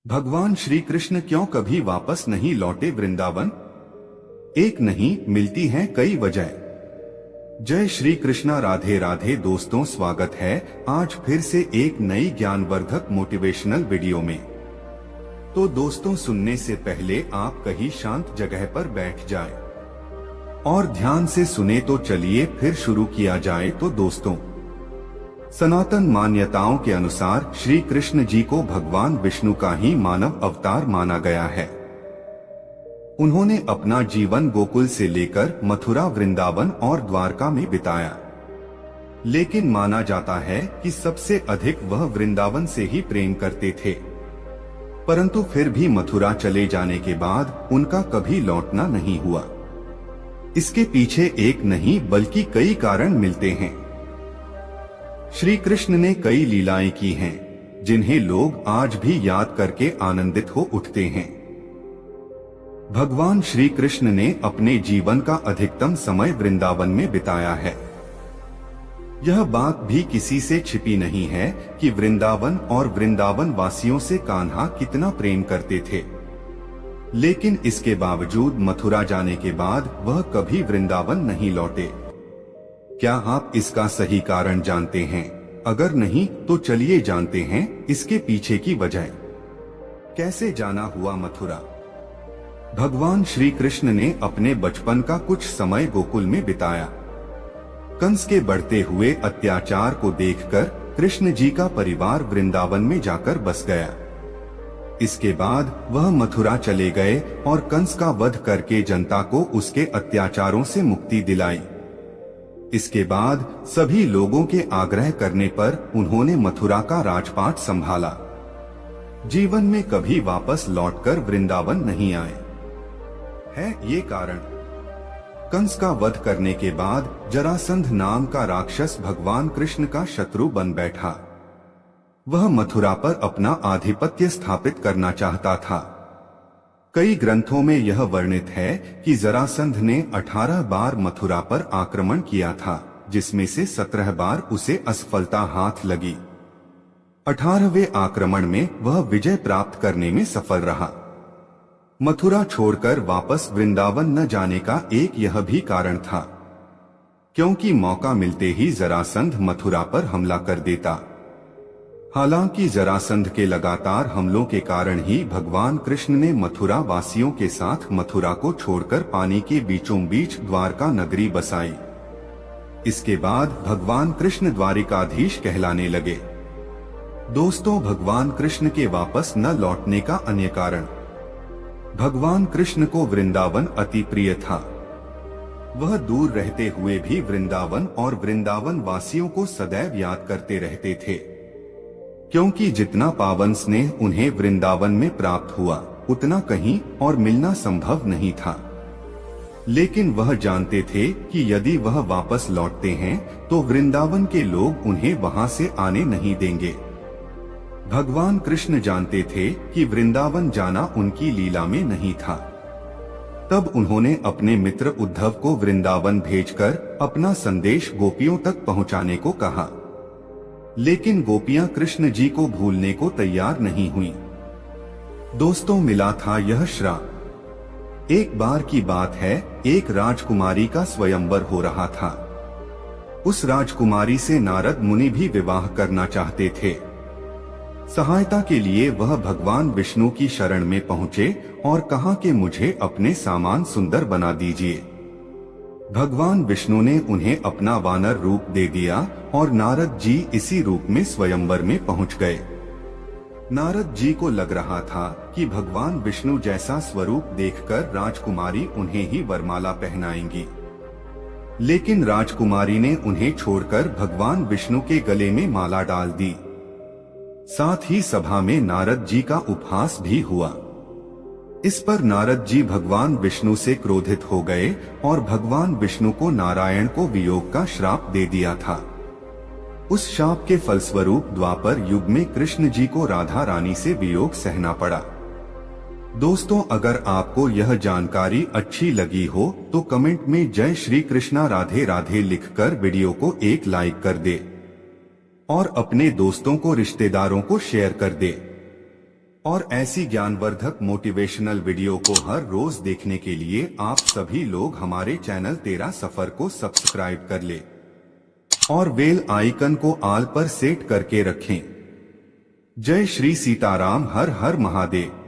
भगवान श्री कृष्ण क्यों कभी वापस नहीं लौटे वृंदावन? एक नहीं, मिलती हैं कई वजह। जय श्री कृष्णा, राधे राधे दोस्तों, स्वागत है आज फिर से एक नई ज्ञानवर्धक मोटिवेशनल वीडियो में। तो दोस्तों, सुनने से पहले आप कहीं शांत जगह पर बैठ जाएं और ध्यान से सुने। तो चलिए फिर शुरू किया जाए। तो दोस्तों, सनातन मान्यताओं के अनुसार श्री कृष्ण जी को भगवान विष्णु का ही मानव अवतार माना गया है। उन्होंने अपना जीवन गोकुल से लेकर मथुरा, वृंदावन और द्वारका में बिताया, लेकिन माना जाता है कि सबसे अधिक वह वृंदावन से ही प्रेम करते थे। परंतु फिर भी मथुरा चले जाने के बाद उनका कभी लौटना नहीं हुआ। इसके पीछे एक नहीं बल्कि कई कारण मिलते हैं। श्री कृष्ण ने कई लीलाएं की हैं, जिन्हें लोग आज भी याद करके आनंदित हो उठते हैं। भगवान श्री कृष्ण ने अपने जीवन का अधिकतम समय वृंदावन में बिताया है। यह बात भी किसी से छिपी नहीं है कि वृंदावन और वृंदावन वासियों से कान्हा कितना प्रेम करते थे। लेकिन इसके बावजूद मथुरा जाने के बाद वह कभी वृंदावन नहीं लौटे। क्या आप इसका सही कारण जानते हैं? अगर नहीं तो चलिए जानते हैं इसके पीछे की वजह। कैसे जाना हुआ मथुरा? भगवान श्री कृष्ण ने अपने बचपन का कुछ समय गोकुल में बिताया। कंस के बढ़ते हुए अत्याचार को देखकर कृष्ण जी का परिवार वृंदावन में जाकर बस गया। इसके बाद वह मथुरा चले गए और कंस का वध करके जनता को उसके अत्याचारों से मुक्ति दिलाई। इसके बाद सभी लोगों के आग्रह करने पर उन्होंने मथुरा का राजपाट संभाला। जीवन में कभी वापस लौटकर वृंदावन नहीं आए। है ये कारण। कंस का वध करने के बाद जरासंध नाम का राक्षस भगवान कृष्ण का शत्रु बन बैठा। वह मथुरा पर अपना आधिपत्य स्थापित करना चाहता था। कई ग्रंथों में यह वर्णित है कि जरासंध ने 18 बार मथुरा पर आक्रमण किया था, जिसमें से 17 बार उसे असफलता हाथ लगी। 18वें आक्रमण में वह विजय प्राप्त करने में सफल रहा। मथुरा छोड़कर वापस वृंदावन न जाने का एक यह भी कारण था, क्योंकि मौका मिलते ही जरासंध मथुरा पर हमला कर देता। हालांकि जरासंध के लगातार हमलों के कारण ही भगवान कृष्ण ने मथुरा वासियों के साथ मथुरा को छोड़कर पानी के बीचों बीच द्वारका नगरी बसाई। इसके बाद भगवान कृष्ण द्वारिकाधीश कहलाने लगे। दोस्तों, भगवान कृष्ण के वापस न लौटने का अन्य कारण। भगवान कृष्ण को वृंदावन अति प्रिय था। वह दूर रहते हुए भी वृंदावन और वृंदावन वासियों को सदैव याद करते रहते थे, क्योंकि जितना पावन स्नेह उन्हें वृंदावन में प्राप्त हुआ उतना कहीं और मिलना संभव नहीं था। लेकिन वह जानते थे कि यदि वह वापस लौटते हैं तो वृंदावन के लोग उन्हें वहां से आने नहीं देंगे। भगवान कृष्ण जानते थे कि वृंदावन जाना उनकी लीला में नहीं था। तब उन्होंने अपने मित्र उद्धव को वृंदावन भेजकर अपना संदेश गोपियों तक पहुंचाने को कहा। लेकिन गोपियां कृष्ण जी को भूलने को तैयार नहीं हुई। दोस्तों, मिला था यह श्राप। एक बार की बात है, एक राजकुमारी का स्वयंवर हो रहा था। उस राजकुमारी से नारद मुनि भी विवाह करना चाहते थे। सहायता के लिए वह भगवान विष्णु की शरण में पहुंचे और कहा कि मुझे अपने सामान सुंदर बना दीजिए। भगवान विष्णु ने उन्हें अपना वानर रूप दे दिया और नारद जी इसी रूप में स्वयंवर में पहुंच गए। नारद जी को लग रहा था कि भगवान विष्णु जैसा स्वरूप देखकर राजकुमारी उन्हें ही वरमाला पहनाएंगी। लेकिन राजकुमारी ने उन्हें छोड़कर भगवान विष्णु के गले में माला डाल दी। साथ ही सभा में नारद जी का उपहास भी हुआ। इस पर नारद जी भगवान विष्णु से क्रोधित हो गए और भगवान विष्णु को नारायण को वियोग का श्राप दे दिया था। उस शाप के फलस्वरूप द्वापर युग में कृष्ण जी को राधा रानी से वियोग सहना पड़ा। दोस्तों, अगर आपको यह जानकारी अच्छी लगी हो तो कमेंट में जय श्री कृष्णा राधे राधे लिखकर वीडियो को एक लाइक कर दे और अपने दोस्तों को, रिश्तेदारों को शेयर कर दे। और ऐसी ज्ञानवर्धक मोटिवेशनल वीडियो को हर रोज देखने के लिए आप सभी लोग हमारे चैनल तेरा सफर को सब्सक्राइब कर ले और बेल आइकन को ऑल पर सेट करके रखें। जय श्री सीताराम, हर हर महादेव।